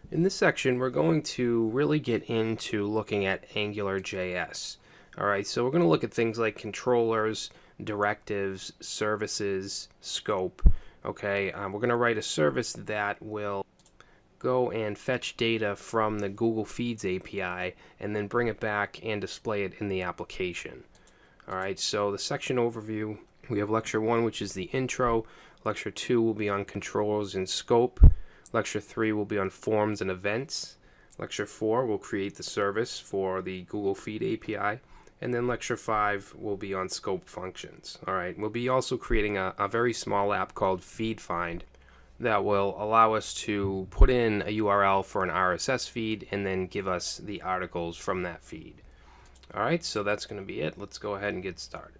In this section, we're going to really get into looking at AngularJS. Alright, so we're going to look at things like controllers, directives, services, scope. Okay, we're going to write a service that will go and fetch data from the Google Feeds API and then bring it back and display it in the application. Alright, so the section overview, we have Lecture 1, which is the intro. Lecture 2 will be on controllers and scope. Lecture 3 will be on forms and events. Lecture 4 will create the service for the Google Feed API. And then Lecture 5 will be on scope functions. Alright, we'll be also creating a very small app called FeedFind that will allow us to put in a URL for an RSS feed and then give us the articles from that feed. Alright, so that's going to be it. Let's go ahead and get started.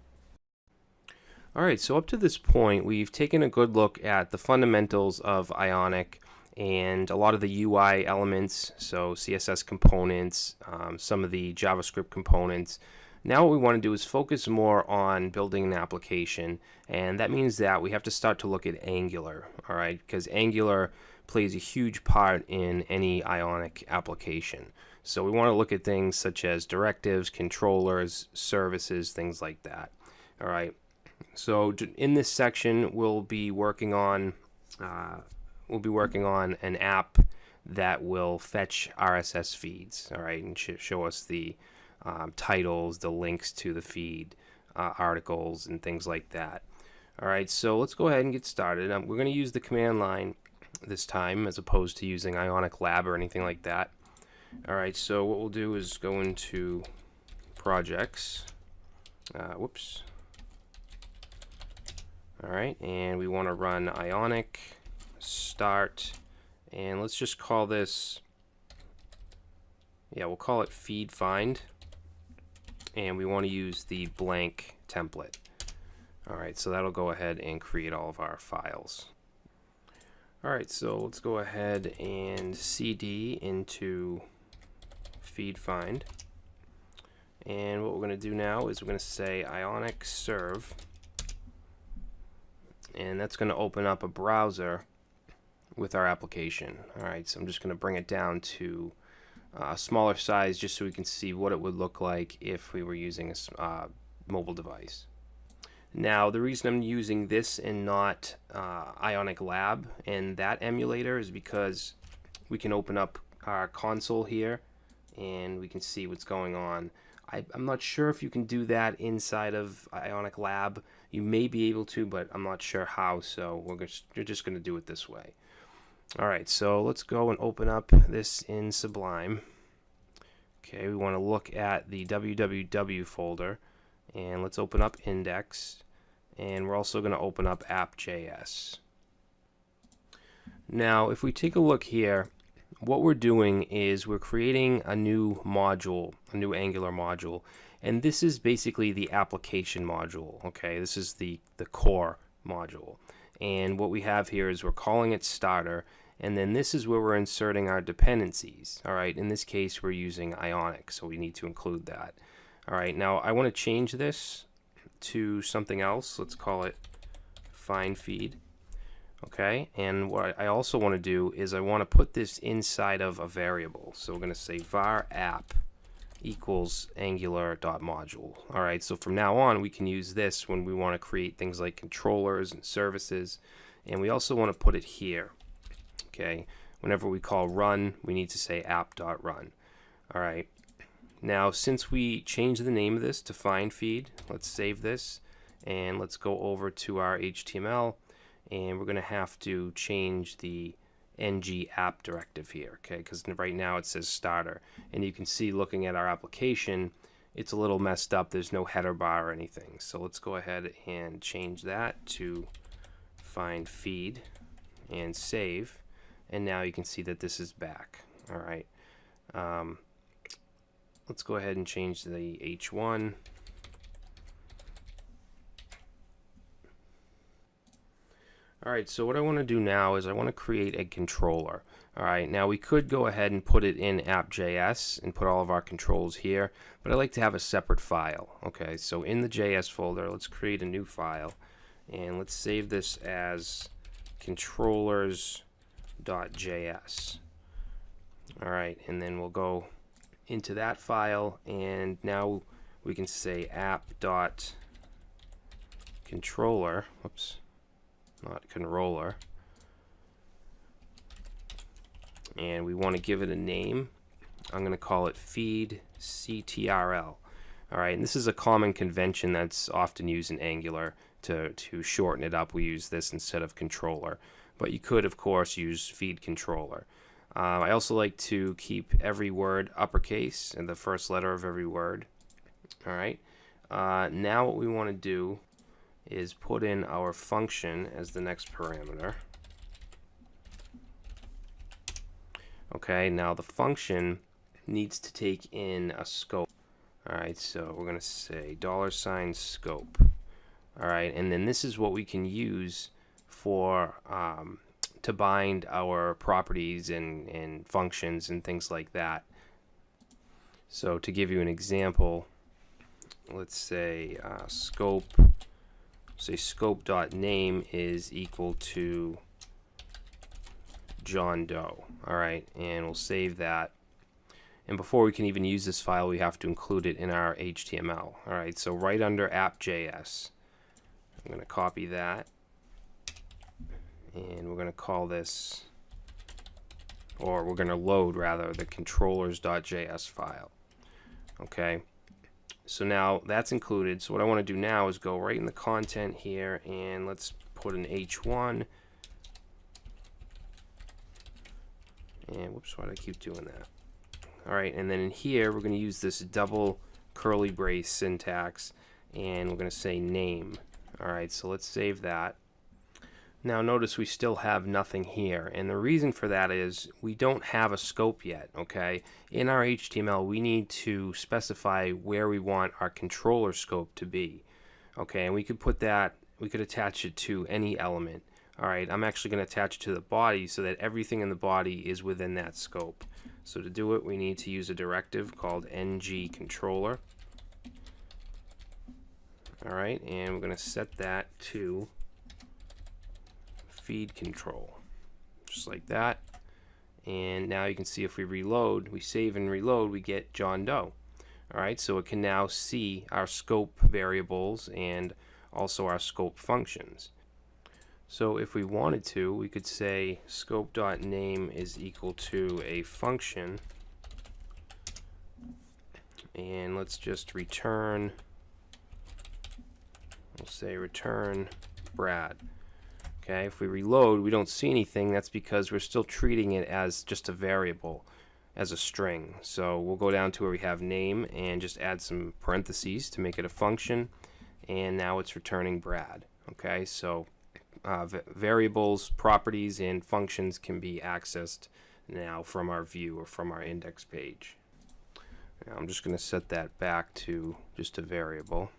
Alright, so up to this point, we've taken a good look at the fundamentals of Ionic and a lot of the UI elements, so CSS components, some of the JavaScript components. Now what we want to do is focus more on building an application, and that means that we have to start to look at Angular, alright, because Angular plays a huge part in any Ionic application. So we want to look at things such as directives, controllers, services, things like that. Alright, so in this section we'll be working on an app that will fetch RSS feeds, alright, and show us the titles, the links to the feed, articles, and things like that. Alright, so let's go ahead and get started. We're going to use the command line this time as opposed to using Ionic Lab or anything like that. Alright, so what we'll do is go into projects. Alright, and we want to run Ionic start, and let's just call this, we'll call it FeedFind, and we want to use the blank template. Alright, so that'll go ahead and create all of our files. Alright, so let's go ahead and cd into FeedFind, and what we're going to do now is we're going to say Ionic serve, and that's going to open up a browser with our application. Alright, so I'm just going to bring it down to a smaller size just so we can see what it would look like if we were using a mobile device. Now the reason I'm using this and not Ionic Lab and that emulator is because we can open up our console here and we can see what's going on. I'm not sure if you can do that inside of Ionic Lab. You may be able to, but I'm not sure how, so you're just going to do it this way. Alright, so let's go and open up this in Sublime. Okay, we want to look at the www folder, and let's open up index, and we're also going to open up app.js. Now, if we take a look here, what we're doing is we're creating a new module, a new Angular module, and this is basically the application module. Okay, this is the core module, and what we have here is we're calling it starter, and then this is where we're inserting our dependencies. Alright, in this case we're using Ionic, so we need to include that. Alright, now I want to change this to something else. Let's call it find feed. Okay, and what I also want to do is I want to put this inside of a variable. So we're going to say var app equals angular.module. Alright, so from now on we can use this when we want to create things like controllers and services, and we also want to put it here. Okay, whenever we call run, we need to say app.run. Alright, now since we changed the name of this to find feed, let's save this and let's go over to our HTML, and we're going to have to change the ng app directive here, okay, because right now it says starter, and you can see looking at our application it's a little messed up. There's no header bar or anything, so let's go ahead and change that to find feed and save, and now you can see that this is back. Alright, let's go ahead and change the h1. Alright, so what I want to do now is I want to create a controller. Alright, now we could go ahead and put it in app.js and put all of our controls here, but I like to have a separate file. Okay, so in the JS folder, let's create a new file, and let's save this as controllers.js. Alright, and then we'll go into that file, and now we can say app.controller, whoops, not controller, and we want to give it a name. I'm going to call it feed CTRL. Alright, and this is a common convention that's often used in Angular. To shorten it up, we use this instead of controller, but you could of course use feed controller. I also like to keep every word uppercase and the first letter of every word. Alright, now what we want to do is put in our function as the next parameter. Okay, now the function needs to take in a scope. Alright, so we're going to say $scope. Alright, and then this is what we can use for to bind our properties and functions and things like that. So to give you an example, let's say scope.name is equal to John Doe. Alright, and we'll save that. And before we can even use this file, we have to include it in our HTML. Alright, so right under app.js, I'm going to copy that, and we're going to call this, or we're going to load rather, the controllers.js file. Okay, so now that's included. So what I want to do now is go right in the content here, and let's put an H1. And whoops, why do I keep doing that? Alright, and then in here we're going to use this double curly brace syntax, and we're going to say name. Alright, so let's save that. Now notice we still have nothing here, and the reason for that is we don't have a scope yet. Okay, in our HTML we need to specify where we want our controller scope to be. Okay, and we could put that, we could attach it to any element. Alright, I'm actually going to attach it to the body so that everything in the body is within that scope. So to do it, we need to use a directive called ngController. Alright, and we're going to set that to feed control, just like that. And now you can see if we reload, we save and reload, we get John Doe. Alright, so it can now see our scope variables and also our scope functions. So if we wanted to, we could say scope.name is equal to a function, and let's just return, we'll say return Brad. Okay, if we reload, we don't see anything. That's because we're still treating it as just a variable, as a string. So we'll go down to where we have name and just add some parentheses to make it a function, and now it's returning Brad. Okay, so variables, properties, and functions can be accessed now from our view or from our index page. Now I'm just going to set that back to just a variable.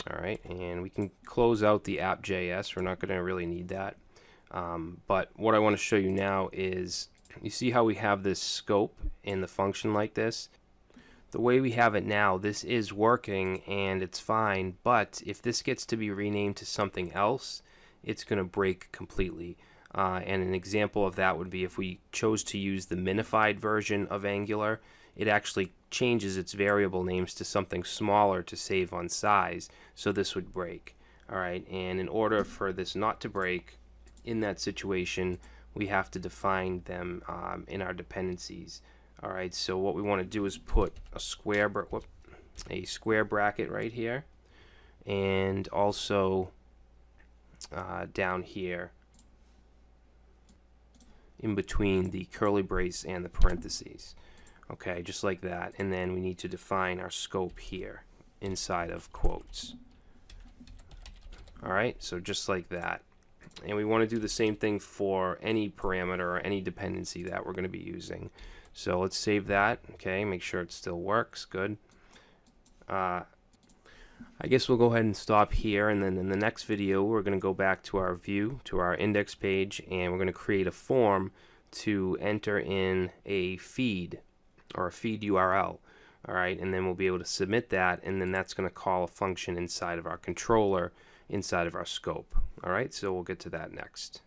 Alright, and we can close out the app.js. We're not going to really need that. But what I want to show you now is, you see how we have this scope in the function like this? The way we have it now, this is working and it's fine, but if this gets to be renamed to something else, it's going to break completely. And an example of that would be if we chose to use the minified version of Angular, it actually changes its variable names to something smaller to save on size, so this would break. Alright, and in order for this not to break, in that situation, we have to define them in our dependencies. Alright, so what we want to do is put a square bracket right here, and also down here in between the curly brace and the parentheses. Okay, just like that, and then we need to define our scope here inside of quotes. Alright, so just like that. And we want to do the same thing for any parameter or any dependency that we're going to be using. So let's save that. Okay, make sure it still works. Good. I guess we'll go ahead and stop here, and then in the next video we're going to go back to our view, to our index page, and we're going to create a form to enter in a feed or a feed URL. Alright, and then we'll be able to submit that, and then that's going to call a function inside of our controller, inside of our scope. Alright, so we'll get to that next.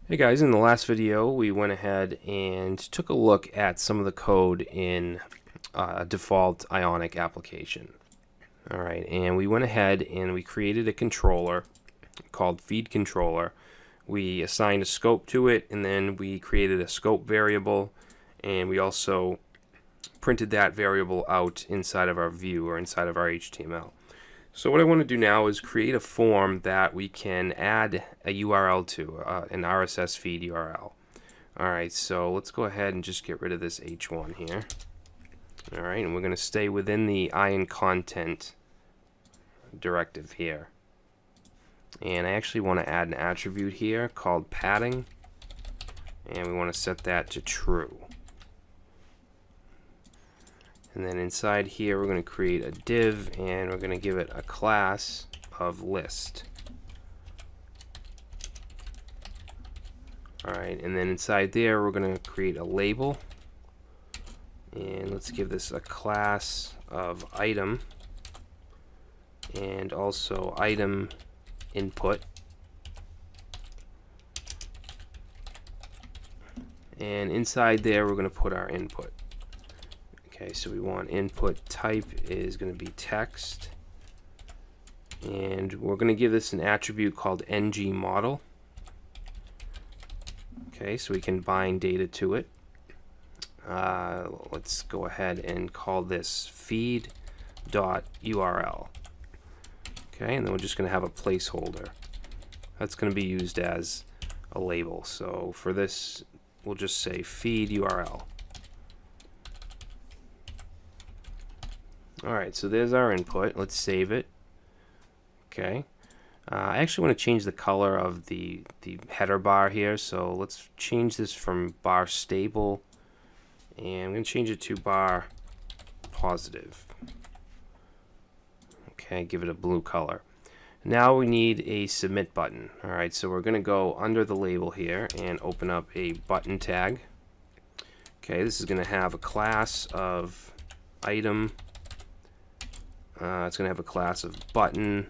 Hey guys, in the last video we went ahead and took a look at some of the code in a default Ionic application. Alright, and we went ahead and we created a controller called feed controller. We assigned a scope to it, and then we created a scope variable, and we also printed that variable out inside of our view or inside of our HTML. So what I want to do now is create a form that we can add a URL to, an RSS feed URL. Alright, so let's go ahead and just get rid of this H1 here. Alright, and we're going to stay within the ion content directive here. And I actually want to add an attribute here called padding, and we want to set that to true. And then inside here we're going to create a div, and we're going to give it a class of list. Alright, and then inside there we're going to create a label, and let's give this a class of item, and also item input. And inside there we're going to put our input. Okay, so we want input type is going to be text, and we're going to give this an attribute called ngModel. Okay, so we can bind data to it. Let's go ahead and call this feed.url. Okay, and then we're just going to have a placeholder that's going to be used as a label. So for this we'll just say feed URL. Alright, so there's our input. Let's save it. Okay. I actually want to change the color of the header bar here, so let's change this from bar stable, and I'm going to change it to bar positive. Okay, give it a blue color. Now we need a submit button. Alright, so we're going to go under the label here and open up a button tag. Okay, this is going to have a class of item. It's going to have a class of button,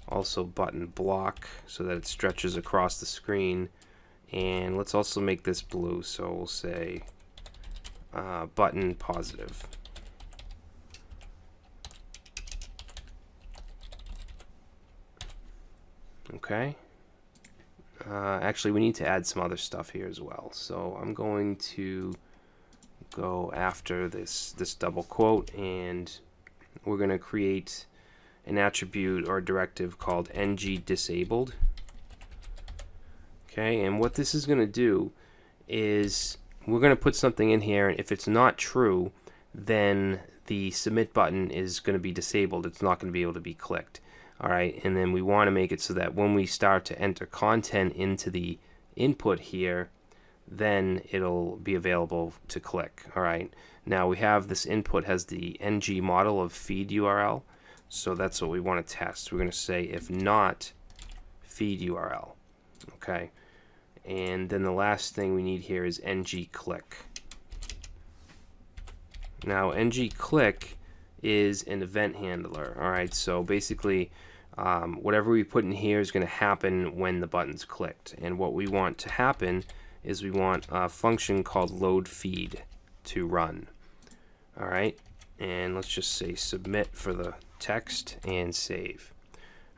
also button block, so that it stretches across the screen. And let's also make this blue, so we'll say button positive. Okay. Actually, we need to add some other stuff here as well. So I'm going to go after this double quote, and we're going to create an attribute or a directive called ngDisabled. Okay, and what this is going to do is we're going to put something in here, and if it's not true, then the submit button is going to be disabled. It's not going to be able to be clicked. Alright, and then we want to make it so that when we start to enter content into the input here, then it'll be available to click. Alright, now we have this input has the ngModel of feed URL, so that's what we want to test. We're going to say if not feed URL. Okay, and then the last thing we need here is ngClick. Now ngClick is an event handler. Alright, so basically whatever we put in here is going to happen when the button's clicked, and what we want to happen is we want a function called load feed to run. Alright, and let's just say submit for the text and save.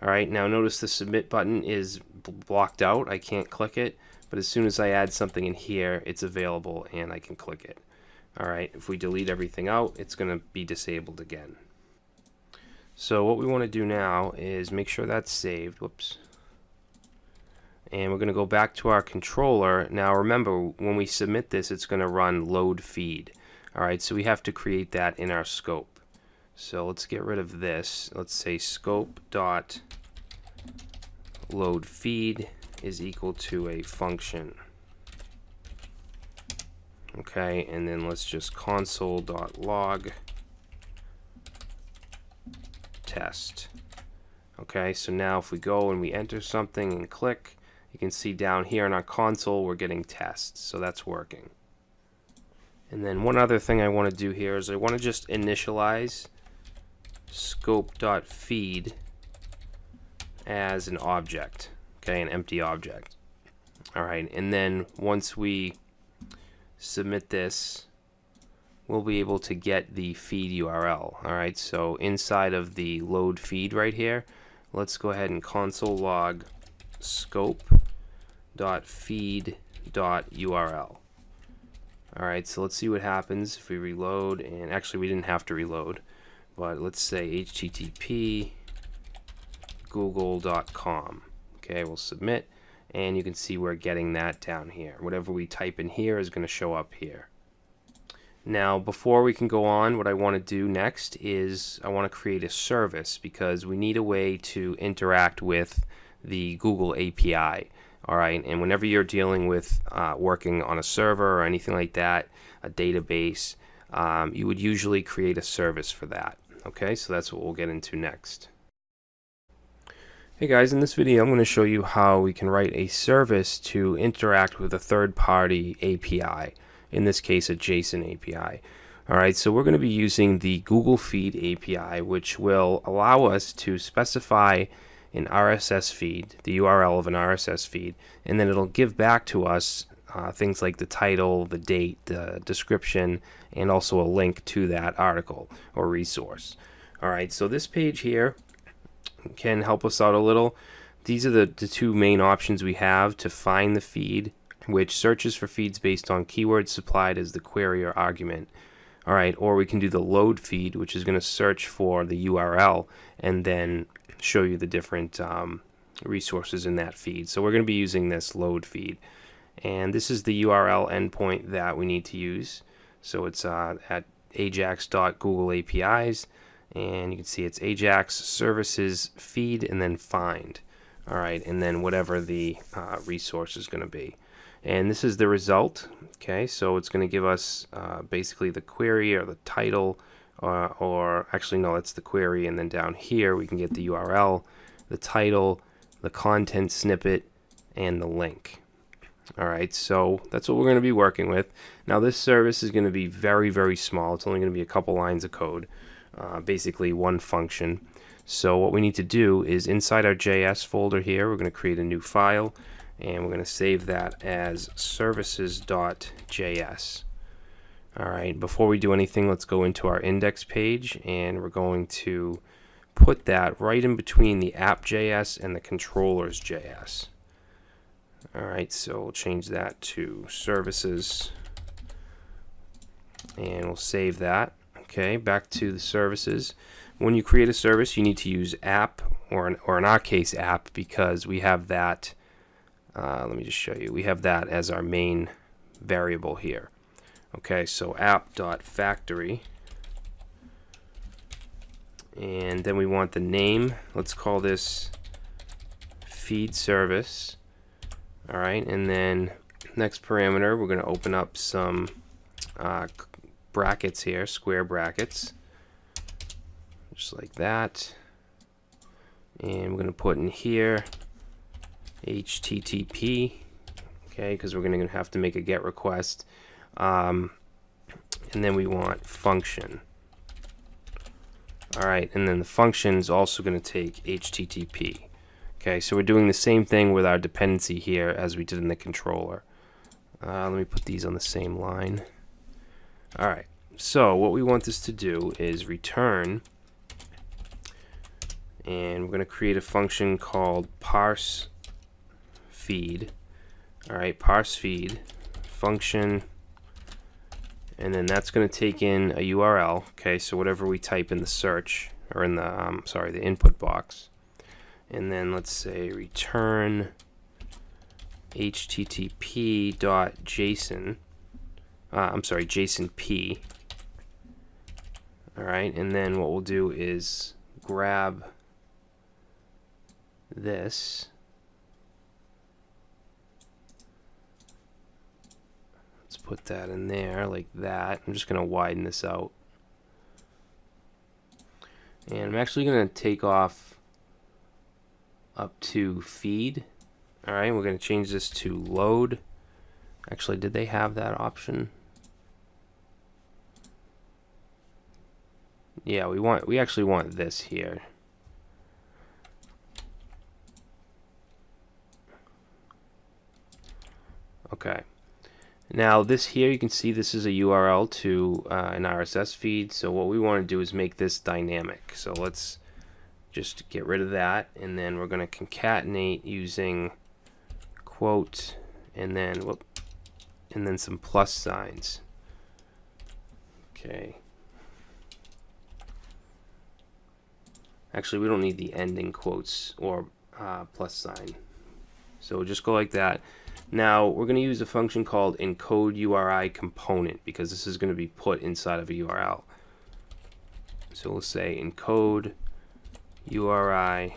Alright, now notice the submit button is blocked out. I can't click it, but as soon as I add something in here, it's available and I can click it. Alright, if we delete everything out, it's going to be disabled again. So what we want to do now is make sure that's saved. Whoops. And we're going to go back to our controller. Now remember, when we submit this, it's going to run load feed. Alright, so we have to create that in our scope. So let's get rid of this. Let's say scope dot load feed is equal to a function. Okay, and then let's just console.log test. Okay, so now if we go and we enter something and click, you can see down here in our console we're getting tests, so that's working. And then one other thing I want to do here is I want to just initialize scope.feed as an object, okay, an empty object. All right, and then once we submit this, we'll be able to get the feed URL. All right, so inside of the load feed right here, let's go ahead and console log scope.feed.url. All right, so let's see what happens if we reload. And actually, we didn't have to reload, but let's say http google.com. Okay, we'll submit, and you can see we're getting that down here. Whatever we type in here is going to show up here. Now, before we can go on, what I want to do next is I want to create a service, because we need a way to interact with the Google API. All right, and whenever you're dealing with working on a server or anything like that, a database, you would usually create a service for that. Okay, so that's what we'll get into next. Hey guys, in this video I'm going to show you how we can write a service to interact with a third-party API, in this case a JSON API. Alright, so we're going to be using the Google Feed API, which will allow us to specify an RSS feed, the URL of an RSS feed, and then it'll give back to us things like the title, the date, the description, and also a link to that article or resource. Alright, so this page here can help us out a little. These are the two main options we have to find the feed, which searches for feeds based on keywords supplied as the query or argument. Alright, or we can do the load feed, which is going to search for the URL and then show you the different resources in that feed. So we're going to be using this load feed, and this is the URL endpoint that we need to use. So it's at ajax.google APIs, and you can see it's Ajax services feed and then find. All right, and then whatever the resource is going to be. And this is the result. Okay, so it's going to give us basically the query or the title, or actually no, it's the query, and then down here we can get the URL, the title, the content snippet, and the link. All right, so that's what we're going to be working with. Now this service is going to be very, very small. It's only going to be a couple lines of code, basically one function. So what we need to do is inside our JS folder here, we're going to create a new file, and we're going to save that as services.js. Alright, before we do anything, let's go into our index page, and we're going to put that right in between the app.js and the controllers.js. Alright, so we'll change that to services, and we'll save that. Okay, back to the services. When you create a service, you need to use app, or in our case app, because we have that, let me just show you, we have that as our main variable here. Okay, so app.factory, and then we want the name. Let's call this feed service. Alright, and then next parameter, we're going to open up some brackets here, square brackets, just like that, and we're going to put in here HTTP, okay, because we're going to have to make a GET request. And then we want function. Alright, and then the function is also going to take HTTP. Okay, so we're doing the same thing with our dependency here as we did in the controller. Let me put these on the same line. Alright, so what we want this to do is return, and we're going to create a function called parse feed. Alright, parse feed function, and then that's going to take in a URL. Okay, so whatever we type in the search, or in the the input box, and then let's say return http.json. JSON-p. All right, and then what we'll do is grab this. Let's put that in there like that. I'm just going to widen this out. And I'm actually going to take off up to feed. All right, we're going to change this to load. Actually, did they have that option? Yeah, we actually want this here. Okay. Now this here, you can see this is a URL to an RSS feed. So what we want to do is make this dynamic. So let's just get rid of that, and then we're going to concatenate using quote and then some plus signs. Okay. Actually, we don't need the ending quotes or plus sign. So we'll just go like that. Now we're going to use a function called encode URI component because this is going to be put inside of a URL. So we'll say encode URI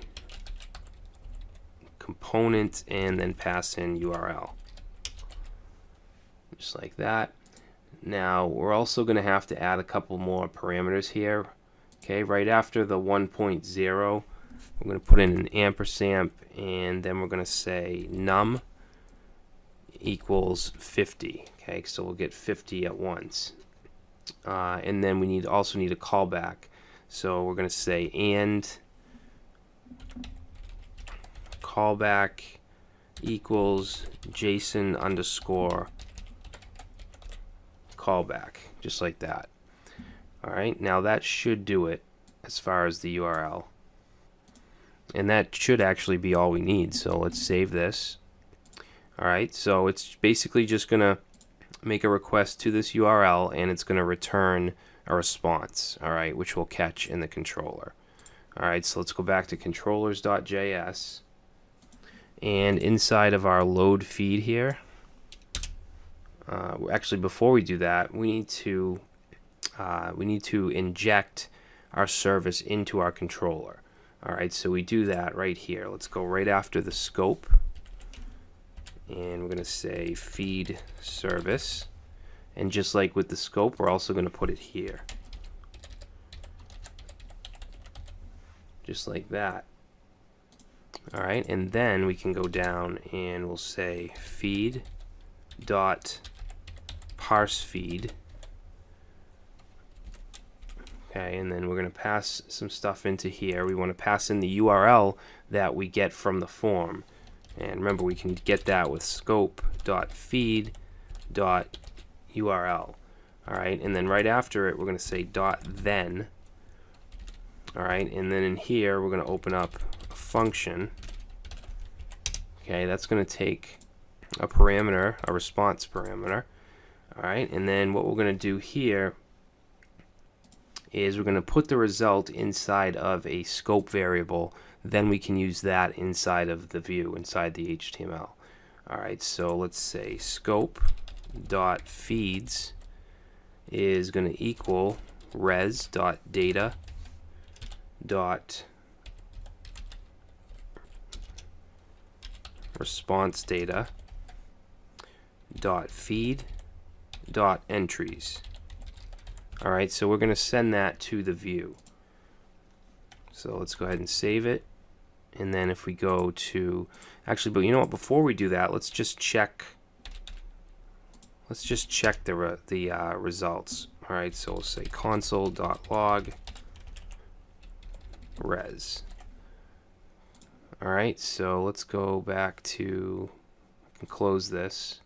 component and then pass in URL. Just like that. Now we're also going to have to add a couple more parameters here. Okay, right after the 1.0, we're going to put in an ampersand, and then we're going to say num equals 50. Okay, so we'll get 50 at once. And then we also need a callback. So we're going to say and callback equals JSON underscore callback, just like that. Alright, now that should do it as far as the URL. And that should actually be all we need. So let's save this. Alright, so it's basically just going to make a request to this URL, and it's going to return a response, alright, which we'll catch in the controller. Alright, so let's go back to controllers.js, and inside of our load feed here, actually before we do that, we need to inject our service into our controller. Alright, so we do that right here. Let's go right after the scope, and we're going to say feed service, and just like with the scope, we're also going to put it here, just like that. Alright, and then we can go down and we'll say feed dot parse feed. Okay, and then we're going to pass some stuff into here. We want to pass in the URL that we get from the form. And remember, we can get that with scope.feed.url. Alright, and then right after it, we're going to say .then. Alright, and then in here, we're going to open up a function. Okay, that's going to take a parameter, a response parameter. Alright, and then what we're going to do here is we're going to put the result inside of a scope variable. Then we can use that inside of the view, inside the HTML. Alright, so let's say scope.feeds is going to equal res.data dot response data dot feed dot entries. Alright, so we're going to send that to the view. So let's go ahead and save it. And then if we go to, actually, but you know what, before we do that, let's just check the results. Alright, so we'll say console.log res. Alright, so let's go back to, I can close this.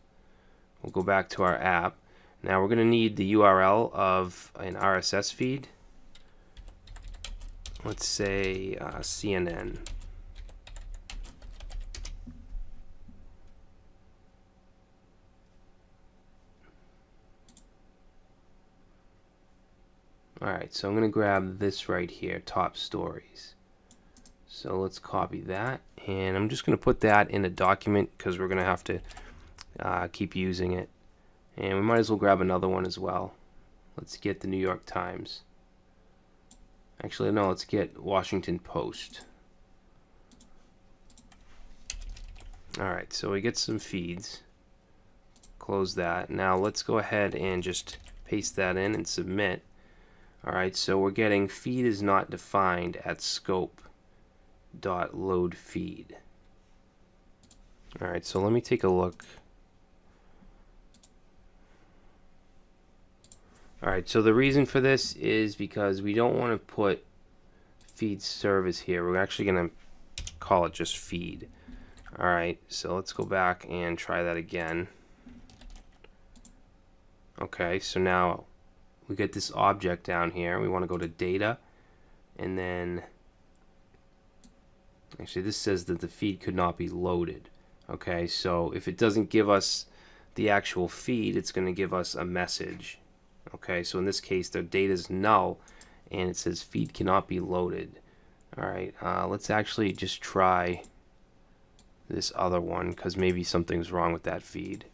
We'll go back to our app. Now we're going to need the URL of an RSS feed. Let's say CNN. Alright, so I'm going to grab this right here, top stories. So let's copy that, and I'm just going to put that in a document because we're going to have to keep using it. And we might as well grab another one as well. Let's get the New York Times. Actually, no, let's get Washington Post. Alright, so we get some feeds. Close that. Now let's go ahead and just paste that in and submit. Alright, so we're getting feed is not defined at scope.load feed. Alright, so let me take a look. Alright, so the reason for this is because we don't want to put feed service here. We're actually going to call it just feed. Alright, so let's go back and try that again. Okay, so now we get this object down here. We want to go to data, and then actually this says that the feed could not be loaded. Okay, so if it doesn't give us the actual feed, it's going to give us a message. Okay, so in this case the data is null and it says feed cannot be loaded. Alright, let's actually just try this other one, because maybe something's wrong with that feed.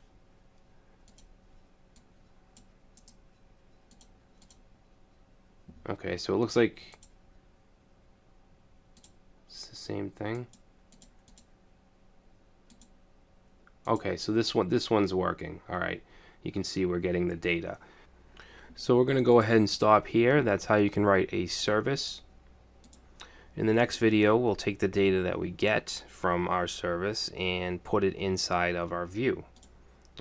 Okay, so it looks like it's the same thing. Okay, so this one's working. Alright, you can see we're getting the data. So we're going to go ahead and stop here. That's how you can write a service. In the next video, we'll take the data that we get from our service and put it inside of our view.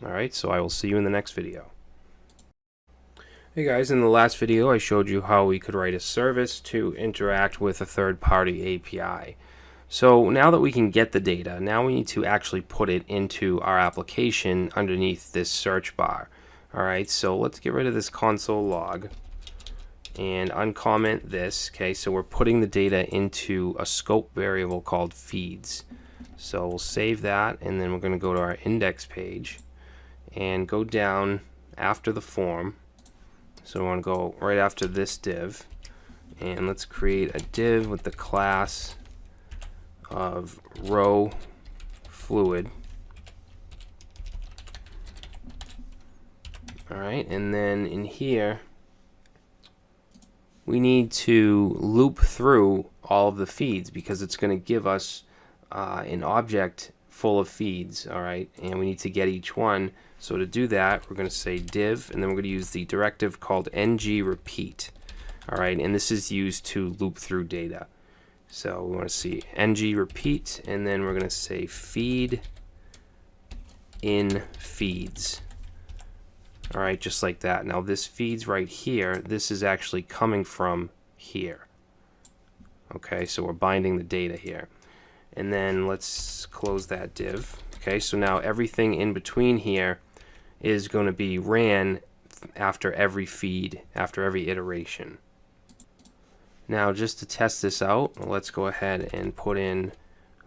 Alright, so I will see you in the next video. Hey guys, in the last video I showed you how we could write a service to interact with a third-party API. So now that we can get the data, now we need to actually put it into our application underneath this search bar. Alright, so let's get rid of this console log and uncomment this. Okay, so we're putting the data into a scope variable called feeds. So we'll save that, and then we're going to go to our index page and go down after the form. So we want to go right after this div, and let's create a div with the class of row fluid. Alright, and then in here we need to loop through all of the feeds, because it's going to give us an object full of feeds. Alright, and we need to get each one. So to do that, we're going to say div, and then we're going to use the directive called ngRepeat. Alright, and this is used to loop through data. So we want to see ngRepeat, and then we're going to say feed in feeds. Alright, just like that. Now this feeds right here, this is actually coming from here. Okay, so we're binding the data here. And then let's close that div. Okay, so now everything in between here is going to be ran after every feed, after every iteration. Now just to test this out, let's go ahead and put in,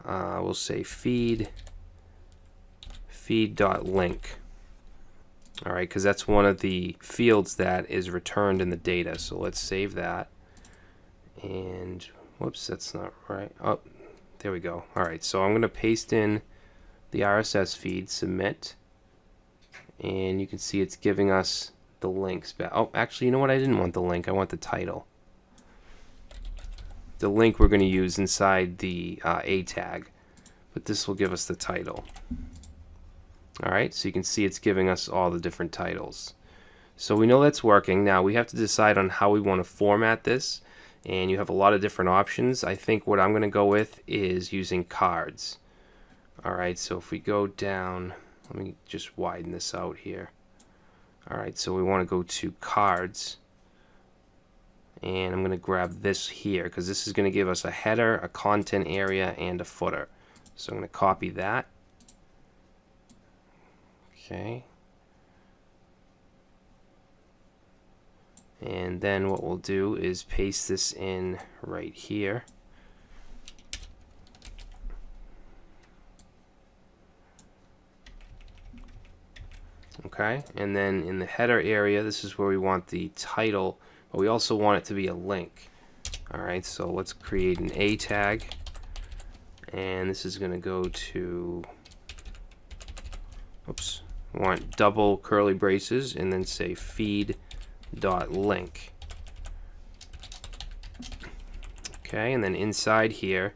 we'll say feed.link. Alright, because that's one of the fields that is returned in the data. So let's save that. And whoops, that's not right. Oh, there we go. Alright, so I'm going to paste in the RSS feed, submit, and you can see it's giving us the links back. Oh, actually, you know what? I didn't want the link. I want the title. The link we're going to use inside the A tag, but this will give us the title. Alright, so you can see it's giving us all the different titles. So we know that's working. Now we have to decide on how we want to format this, and you have a lot of different options. I think what I'm going to go with is using cards. Alright, so if we go down, let me just widen this out here. Alright, so we want to go to cards, and I'm going to grab this here because this is going to give us a header, a content area, and a footer. So I'm going to copy that. Okay. And then what we'll do is paste this in right here. Okay, and then in the header area, this is where we want the title, but we also want it to be a link. Alright, so let's create an A tag, and this is going to go to, oops, we want double curly braces, and then say feed.link. Okay, and then inside here,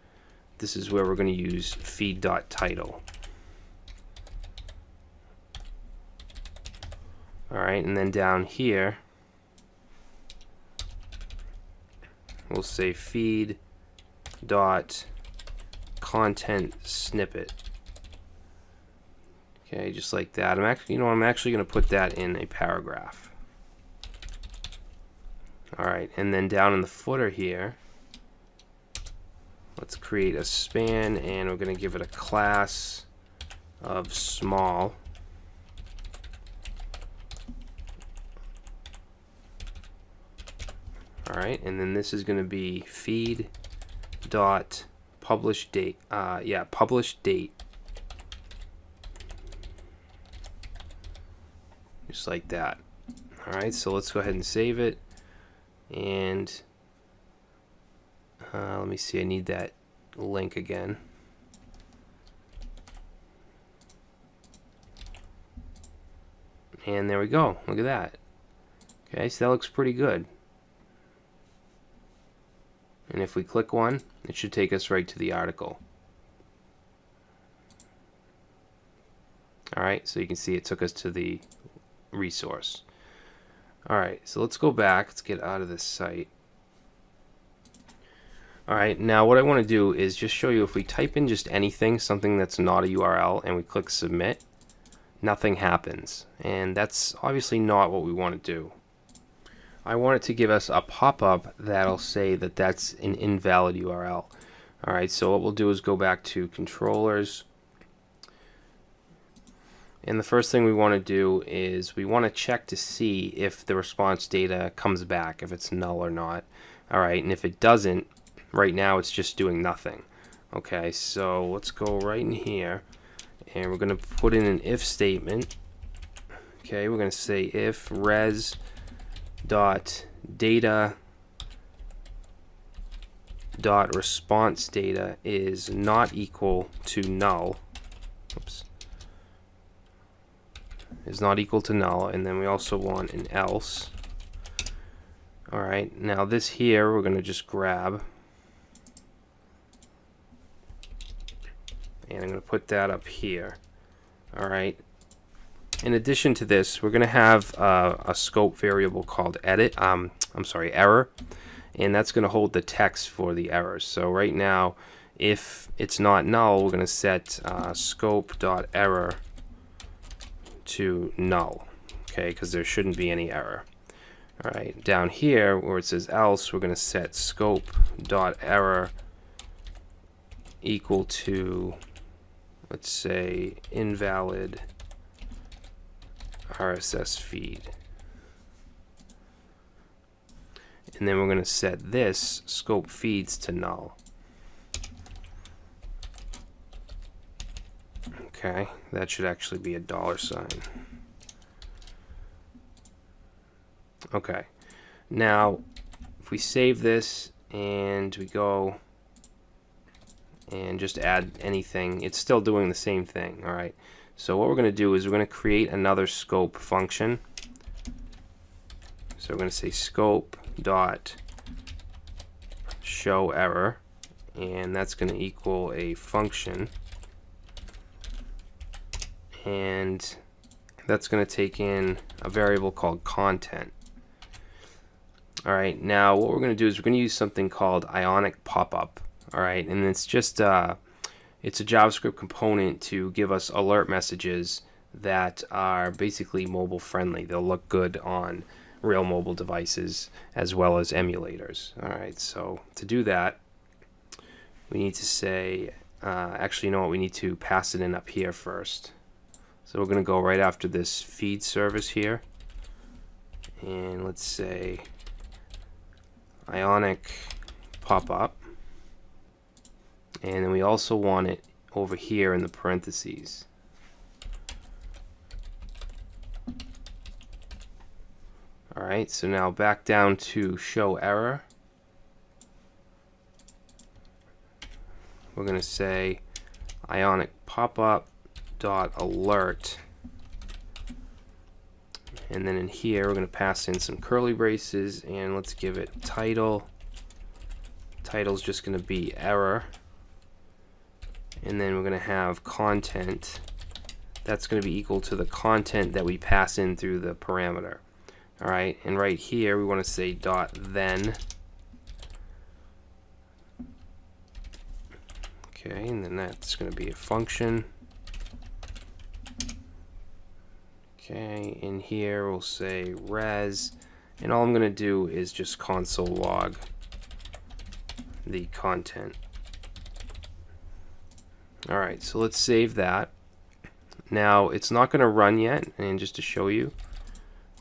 this is where we're going to use feed.title. Alright, and then down here, we'll say feed.content snippet. Okay, just like that. I'm actually going to put that in a paragraph. Alright, and then down in the footer here, let's create a span, and we're going to give it a class of small. All right, and then this is going to be feed dot publish date. Publish date. Just like that. All right, so let's go ahead and save it. And let me see, I need that link again. And there we go. Look at that. Okay, so that looks pretty good. And if we click one, it should take us right to the article. Alright, so you can see it took us to the resource. Alright, so let's go back. Let's get out of this site. Alright, now what I want to do is just show you if we type in just anything, something that's not a URL, and we click submit, nothing happens. And that's obviously not what we want to do. I want it to give us a pop-up that'll say that that's an invalid URL. Alright, so what we'll do is go back to controllers. And the first thing we want to do is we want to check to see if the response data comes back, if it's null or not. Alright, and if it doesn't, right now it's just doing nothing. Okay, so let's go right in here and we're going to put in an if statement. Okay, we're going to say if res dot data dot response data is not equal to null. Oops. Is not equal to null, and then we also want an else. Alright, now this here we're going to just grab, and I'm going to put that up here. Alright, in addition to this, we're going to have a scope variable called error, and that's going to hold the text for the errors. So right now, if it's not null, we're going to set scope.error to null, okay, because there shouldn't be any error. All right, down here where it says else, we're going to set scope.error equal to, let's say, invalid RSS feed. And then we're going to set this scope feeds to null. Okay, that should actually be a $sign. Okay, now if we save this and we go and just add anything, it's still doing the same thing. All right, so what we're going to do is we're going to create another scope function. So we're going to say scope dot show error, and that's going to equal a function, and that's going to take in a variable called content. Alright, now what we're going to do is we're going to use something called Ionic Pop-Up. Alright, and it's just it's a JavaScript component to give us alert messages that are basically mobile friendly. They'll look good on real mobile devices as well as emulators. Alright, so to do that, we need to say, actually, you know what, we need to pass it in up here first. So we're going to go right after this feed service here, and let's say Ionic pop-up, and then we also want it over here in the parentheses. Alright, so now back down to show error. We're going to say Ionic pop-up dot alert, and then in here we're going to pass in some curly braces, and let's give it title. Title's just going to be error, and then we're going to have content. That's going to be equal to the content that we pass in through the parameter. Alright, and right here we want to say dot then. Okay, and then that's going to be a function. Okay, in here we'll say res, and all I'm going to do is just console log the content. Alright, so let's save that. Now it's not going to run yet, and just to show you,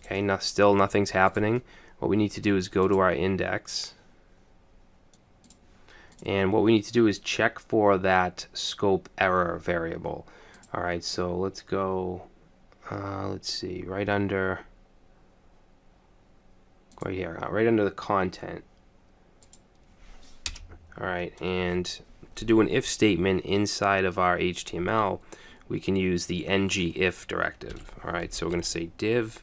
okay, still nothing's happening. what we need to do is go to our index, and what we need to do is check for that scope error variable. Alright, so let's go, let's see, right under the content. Alright, and to do an if statement inside of our HTML, we can use the ngIf directive. Alright, so we're going to say div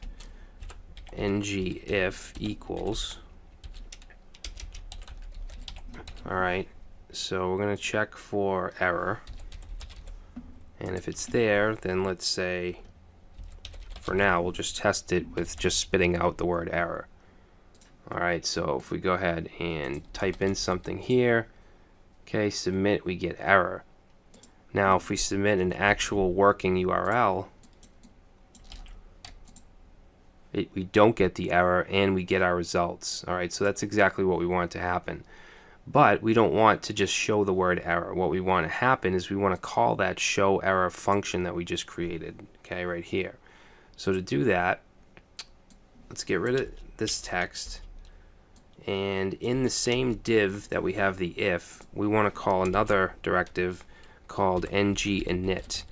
ngIf equals. Alright, so we're going to check for error, and if it's there, then let's say, for now, we'll just test it with just spitting out the word error. Alright, so if we go ahead and type in something here, okay, submit, we get error. Now if we submit an actual working URL, we don't get the error and we get our results. Alright, so that's exactly what we want to happen. But we don't want to just show the word error. What we want to happen is we want to call that show error function that we just created, okay, right here. So to do that, let's get rid of this text, and in the same div that we have the if, we want to call another directive called ngInit,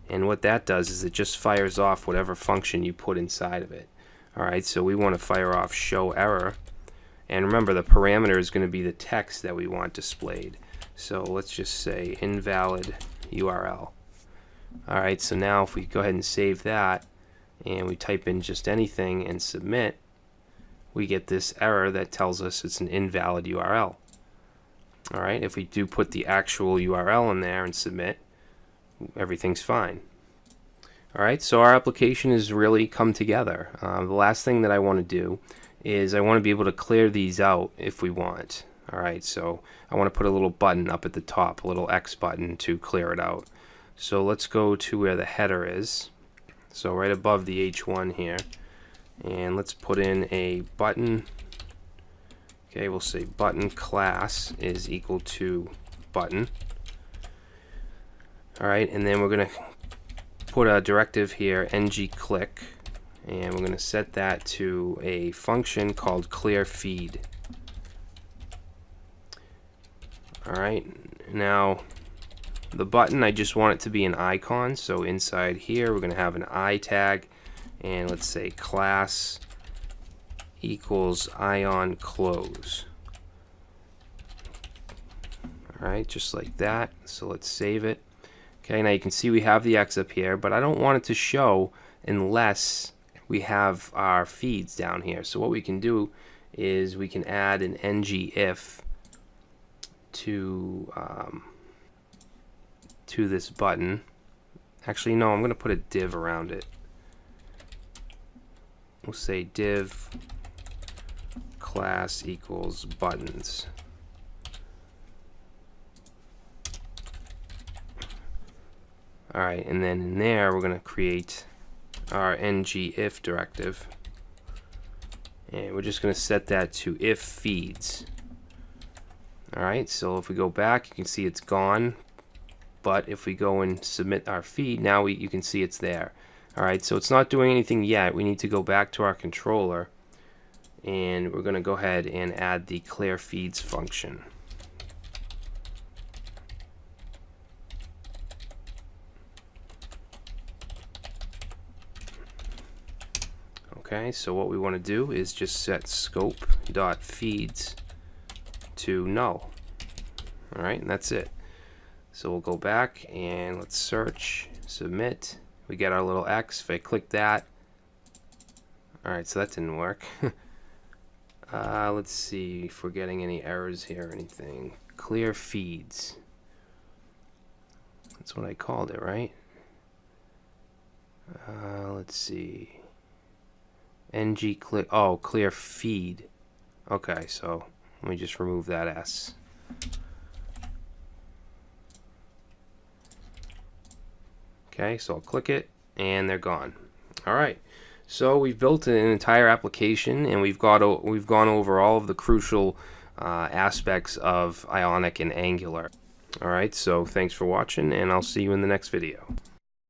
and what that does is it just fires off whatever function you put inside of it. Alright, so we want to fire off show error, and remember the parameter is going to be the text that we want displayed. So let's just say invalid URL. Alright, so now if we go ahead and save that and we type in just anything and submit, we get this error that tells us it's an invalid URL. Alright, if we do put the actual URL in there and submit, everything's fine. Alright, so our application has really come together. The last thing that I want to do is I want to be able to clear these out if we want. Alright, so I want to put a little button up at the top, a little X button to clear it out. So let's go to where the header is. So right above the H1 here. And let's put in a button. Okay, we'll say button class is equal to button. Alright, and then we're going to put a directive here, ngClick, and we're going to set that to a function called clearFeed. Alright, now the button, I just want it to be an icon, so inside here we're going to have an I tag, and let's say class equals ion close. Alright, just like that. So let's save it. Okay, now you can see we have the X up here, but I don't want it to show unless we have our feeds down here. So what we can do is we can add an ngIf to this button. Actually, no, I'm going to put a div around it. We'll say div class equals buttons. Alright, and then in there we're going to create our ngIf directive, and we're just going to set that to if feeds. Alright, so if we go back, you can see it's gone, but if we go and submit our feed, now you can see it's there. Alright, so it's not doing anything yet. We need to go back to our controller, and we're going to go ahead and add the clearFeeds function. Okay, so what we want to do is just set scope.feeds to null. Alright, and that's it. So we'll go back and let's search, submit. We get our little X. If I click that, alright, so that didn't work. Let's see if we're getting any errors here or anything. clearFeeds. That's what I called it, right? Let's see. ngClick. Oh, clearFeed. Okay, so let me just remove that S. Okay, so I'll click it, and they're gone. All right. So we've built an entire application, and we've gone over all of the crucial aspects of Ionic and Angular. All right. So thanks for watching, and I'll see you in the next video.